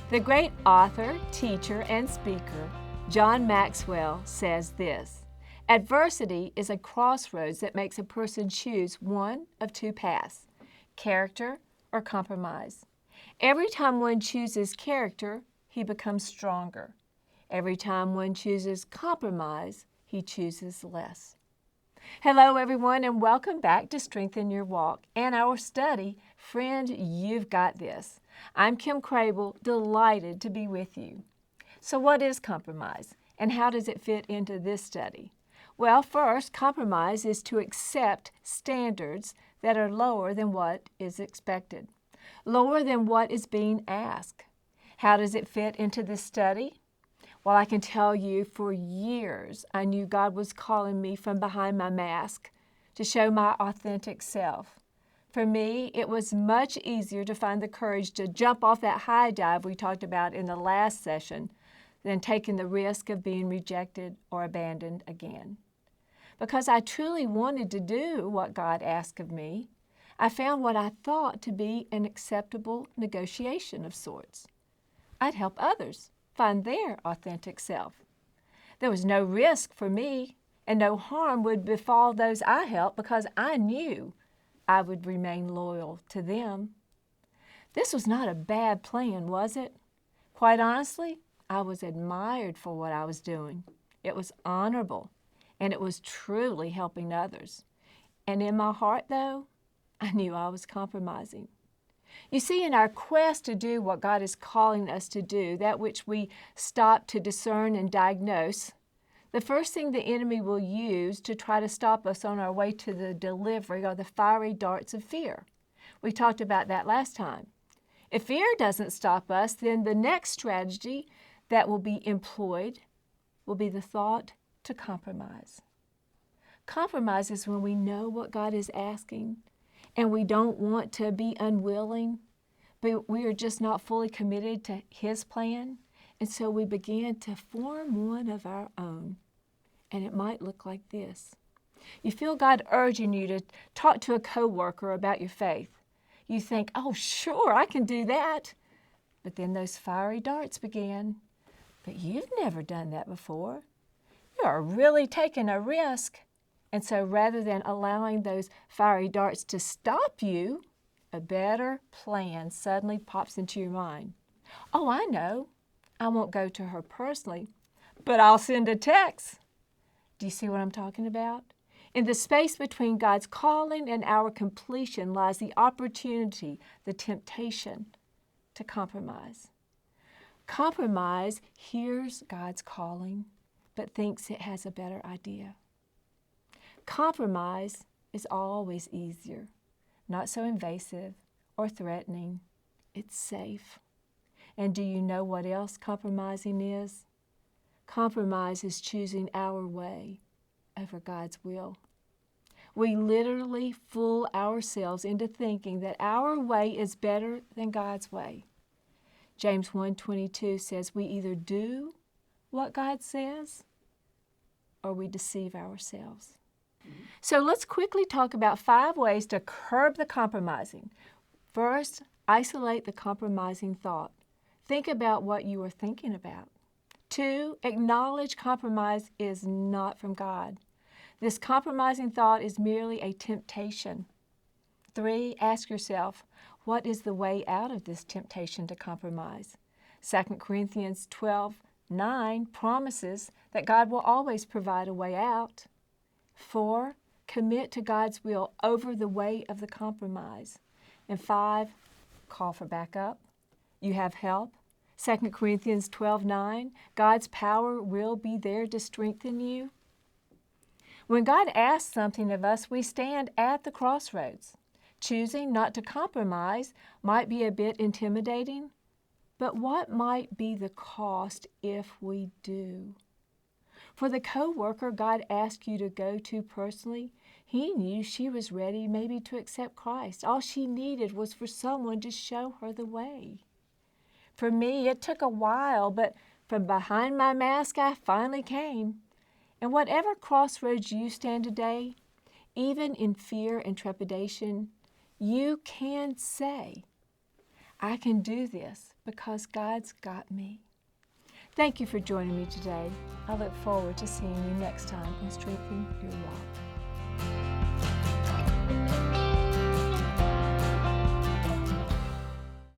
The great author, teacher, and speaker, John Maxwell, says this: adversity is a crossroads that makes a person choose one of two paths, character or compromise. Every time one chooses character, he becomes stronger. Every time one chooses compromise, he chooses less. Hello, everyone, and welcome back to Strengthen Your Walk and our study, Friend, You've Got This. I'm Kim Crabill, delighted to be with you. So what is compromise, and how does it fit into this study? Well, first, compromise is to accept standards that are lower than what is expected, lower than what is being asked. How does it fit into this study? Well, I can tell you for years I knew God was calling me from behind my mask to show my authentic self. For me, it was much easier to find the courage to jump off that high dive we talked about in the last session than taking the risk of being rejected or abandoned again. Because I truly wanted to do what God asked of me, I found what I thought to be an acceptable negotiation of sorts. I'd help others find their authentic self. There was no risk for me, and no harm would befall those I helped because I knew I would remain loyal to them. This was not a bad plan, was it? Quite honestly, I was admired for what I was doing. It was honorable, and it was truly helping others. And in my heart, though, I knew I was compromising. You see, in our quest to do what God is calling us to do, that which we stop to discern and diagnose, the first thing the enemy will use to try to stop us on our way to the delivery are the fiery darts of fear. We talked about that last time. If fear doesn't stop us, then the next strategy that will be employed will be the thought to compromise. Compromise is when we know what God is asking, and we don't want to be unwilling, but we are just not fully committed to His plan. And so we begin to form one of our own. And it might look like this. You feel God urging you to talk to a coworker about your faith. You think, oh, sure, I can do that. But then those fiery darts began. But you've never done that before. You are really taking a risk. And so rather than allowing those fiery darts to stop you, a better plan suddenly pops into your mind. Oh, I know. I won't go to her personally, but I'll send a text. Do you see what I'm talking about? In the space between God's calling and our completion lies the opportunity, the temptation to compromise. Compromise hears God's calling, but thinks it has a better idea. Compromise is always easier, not so invasive or threatening. It's safe. And do you know what else compromising is? Compromise is choosing our way over God's will. We literally fool ourselves into thinking that our way is better than God's way. James 1:22 says we either do what God says or we deceive ourselves. So let's quickly talk about 5 ways to curb the compromising. First, isolate the compromising thought. Think about what you are thinking about. 2, acknowledge compromise is not from God. This compromising thought is merely a temptation. 3, ask yourself, what is the way out of this temptation to compromise? 2 Corinthians 12:9 promises that God will always provide a way out. 4, commit to God's will over the way of the compromise. And 5, call for backup. You have help. 2 Corinthians 12:9, God's power will be there to strengthen you. When God asks something of us, we stand at the crossroads. Choosing not to compromise might be a bit intimidating, but what might be the cost if we do? For the coworker God asked you to go to personally, He knew she was ready maybe to accept Christ. All she needed was for someone to show her the way. For me, it took a while, but from behind my mask, I finally came. And whatever crossroads you stand today, even in fear and trepidation, you can say, I can do this because God's got me. Thank you for joining me today. I look forward to seeing you next time on Strengthen Your Walk.